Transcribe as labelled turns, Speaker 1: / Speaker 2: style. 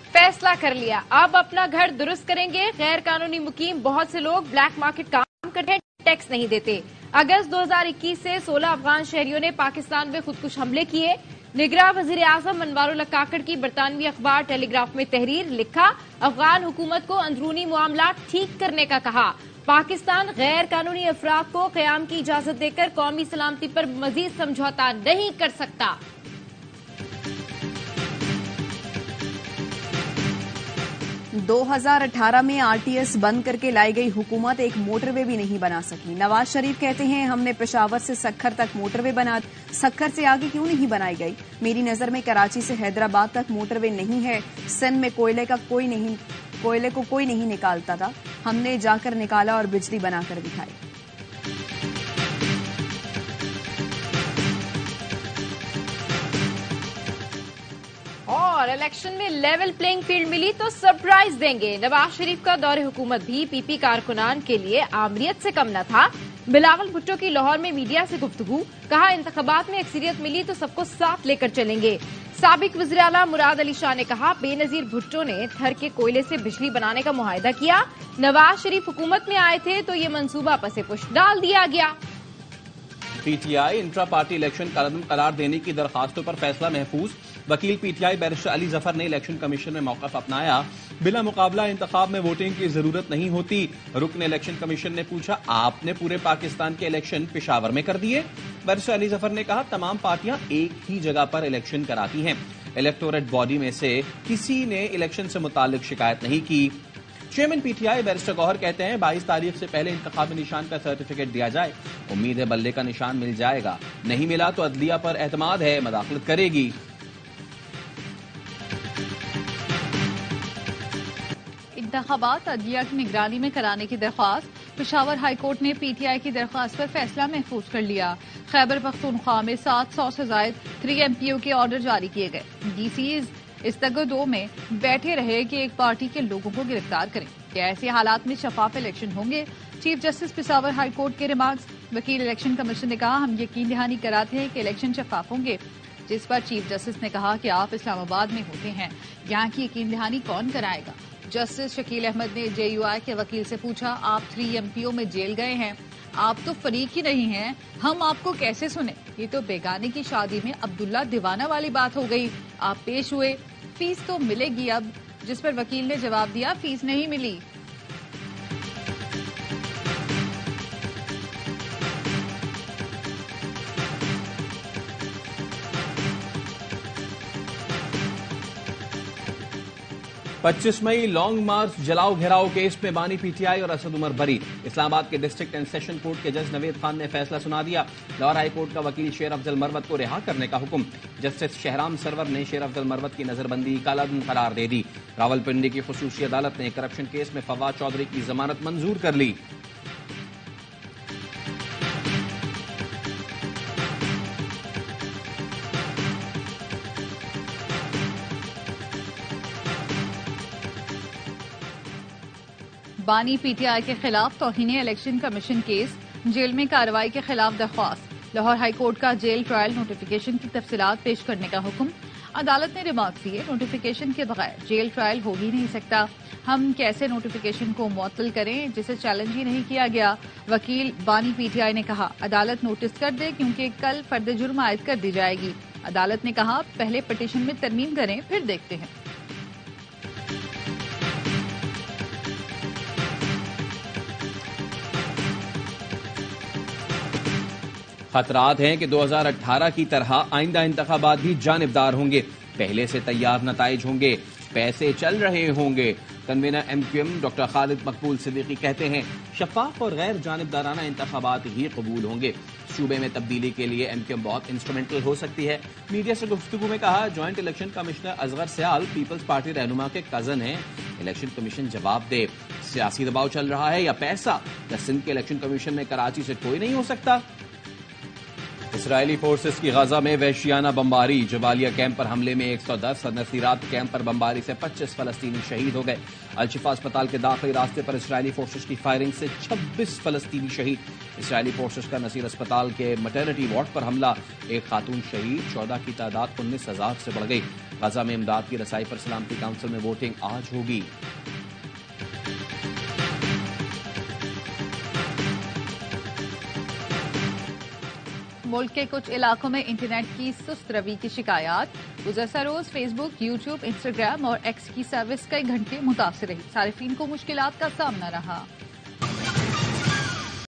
Speaker 1: फैसला कर लिया, अब अपना घर दुरुस्त करेंगे। गैर कानूनी मुकीम बहुत से लोग ब्लैक मार्केट काम करते हैं, टैक्स नहीं देते। अगस्त 2021 से 16 अफगान शहरियों ने पाकिस्तान में खुदकुश हमले किए। निगरान वजीर आजम अनवारुल्लाह काकड़ की बरतानवी अखबार टेलीग्राफ में तहरीर, लिखा अफगान हुकूमत को अंदरूनी मामला ठीक करने का कहा। पाकिस्तान गैर कानूनी अफराद को कयाम की इजाजत देकर कौमी सलामती पर मजीद समझौता नहीं कर सकता।
Speaker 2: 2018 में आरटीएस बंद करके लाई गई हुकूमत एक मोटरवे भी नहीं बना सकी। नवाज शरीफ कहते हैं हमने पेशावर से सक्खर तक मोटरवे बना, सक्खर से आगे क्यों नहीं बनाई गई? मेरी नजर में कराची से हैदराबाद तक मोटरवे नहीं है। सिंध में कोयले को कोई नहीं निकालता था, हमने जाकर निकाला और बिजली बनाकर दिखाई।
Speaker 1: और इलेक्शन में लेवल प्लेइंग फील्ड मिली तो सरप्राइज देंगे। नवाज शरीफ का दौरे हुकूमत भी पीपी कारकुनान के लिए आमरीत से कम न था। बिलावल भुट्टो की लाहौर में मीडिया से गुफ्तगू, कहा इंतखाबात में अक्सरियत मिली तो सबको साथ लेकर चलेंगे। साबिक वज़ीर आला मुराद अली शाह ने कहा बेनजीर भुट्टो ने थर के कोयले से बिजली बनाने का मुआहदा किया। नवाज शरीफ हुकूमत में आए थे तो ये मंसूबा पसे पुश डाल दिया गया।
Speaker 3: पीटीआई इंट्रा पार्टी इलेक्शन कदम करार देने की दरखास्तों पर फैसला महफूज। वकील पीटीआई बैरिस्टर अली जफर ने इलेक्शन कमीशन में मौक़िफ़ अपनाया, बिला मुकाबला इंतखाब में वोटिंग की जरूरत नहीं होती। रुकन इलेक्शन कमीशन ने पूछा आपने पूरे पाकिस्तान के इलेक्शन पेशावर में कर दिए? बैरिस्टर अली जफर ने कहा तमाम पार्टियां एक ही जगह पर इलेक्शन कराती हैं, इलेक्टोरेट बॉडी में से किसी ने इलेक्शन से मुताल्लिक शिकायत नहीं की। चेयरमैन पीटीआई बैरिस्टर गौहर कहते हैं 22 तारीख से पहले इंतखाबी निशान का सर्टिफिकेट दिया जाए। उम्मीद है बल्ले का निशान मिल जाएगा, नहीं मिला तो अदलिया पर एतमाद है, मदाखलत करेगी।
Speaker 4: इंतखाबात अदलिया की निगरानी में कराने की दरख्वास्त। पेशावर हाईकोर्ट ने पीटीआई की दरख्वास्त पर फैसला महफूज कर लिया। खैबर पख्तूनख्वा में 700 से जायद 3 MPO के ऑर्डर जारी किए गए। डीसीज इस तगदो में बैठे रहे कि एक पार्टी के लोगों को गिरफ्तार करें। ऐसे हालात में शफाफ इलेक्शन होंगे। चीफ जस्टिस पेशावर हाईकोर्ट के रिमार्क्स। वकील इलेक्शन कमीशन ने कहा हम यकीन दहानी कराते हैं कि इलेक्शन शफाफ होंगे। जिस पर चीफ जस्टिस ने कहा कि आप इस्लामाबाद में होते हैं, यहाँ की यकीन दहानी कौन कराएगा? जस्टिस शकील अहमद ने JUI के वकील से पूछा आप 3 MPO में जेल गए हैं, आप तो फरीक ही नहीं हैं, हम आपको कैसे सुने? ये तो बेगाने की शादी में अब्दुल्ला दीवाना वाली बात हो गई। आप पेश हुए, फीस तो मिलेगी अब। जिस पर वकील ने जवाब दिया फीस नहीं मिली।
Speaker 3: पच्चीस मई लॉन्ग मार्च जलाओ घेराव केस में बानी पीटीआई और असद उमर बरी। इस्लामाबाद के डिस्ट्रिक्ट एंड सेशन कोर्ट के जज नवेद खान ने फैसला सुना दिया। लाहौर हाई कोर्ट का वकील शेर अफजल मरवत को रिहा करने का हुक्म। जस्टिस शहराम सरवर ने शेर अफजल मरवत की नजरबंदी कालादम करार दे दी। रावलपिंडी की खुसूसी अदालत ने करप्शन केस में फवाद चौधरी की जमानत मंजूर कर ली।
Speaker 4: बानी पीटीआई के खिलाफ तौहीन इलेक्शन कमीशन केस। जेल में कार्रवाई के खिलाफ दरख्वास्त। लाहौर हाईकोर्ट का जेल ट्रायल नोटिफिकेशन की तफसीलात पेश करने का हुक्म। अदालत ने रिमार्क दिए नोटिफिकेशन के बगैर जेल ट्रायल हो ही नहीं सकता। हम कैसे नोटिफिकेशन को मुअत्तल करें जिसे चैलेंज ही नहीं किया गया? वकील बानी पीटीआई ने कहा अदालत नोटिस कर दे क्योंकि कल फर्द जुर्म आयद कर दी जाएगी। अदालत ने कहा पहले पिटीशन में तरमीम करें फिर देखते हैं।
Speaker 3: खतरात हैं कि 2018 की तरह आइंदा इंतखाबात भी जानिबदार होंगे, पहले से तैयार नताइज होंगे, पैसे चल रहे होंगे। कन्वीनर MQM डॉक्टर खालिद मकबूल सिद्दीकी कहते हैं शफाफ और गैर जानिबदाराना इंतखाबात ही कबूल होंगे। सूबे में तब्दीली के लिए MQM बहुत इंस्ट्रूमेंटल हो सकती है। मीडिया से गुफ्तगू में कहा joint election commissioner Asghar Sayal Peoples Party रहनुमा के कजन हैं। इलेक्शन कमीशन जवाब दे, सियासी दबाव चल रहा है या पैसा? या सिंध के इलेक्शन कमीशन में कराची से कोई नहीं हो सकता? इसराइली फोर्सेस की गजा में वहशियाना बमबारी। जबालिया कैंप पर हमले में 110, नसीरात कैंप पर बमबारी से 25 फलस्तीनी शहीद हो गए। अल-शिफा अस्पताल के दाखिली रास्ते पर इसराइली फोर्सेस की फायरिंग से 26 फलस्तीनी शहीद। इसराइली फोर्सेस का नसीर अस्पताल के मैटरनिटी वार्ड पर हमला, एक खातून शहीद। 14 की तादाद 19,000 से बढ़ गई। गजा में इमदाद की रसाई पर सलामती काउंसिल में वोटिंग आज होगी।
Speaker 4: मुल्क के कुछ इलाकों में इंटरनेट की सुस्त रवि की शिकायत। गुज़श्ता रोज फेसबुक, यूट्यूब, इंस्टाग्राम और एक्स की सर्विस कई घंटे मुतासिर रही। सारिफीन को मुश्किलात का सामना रहा।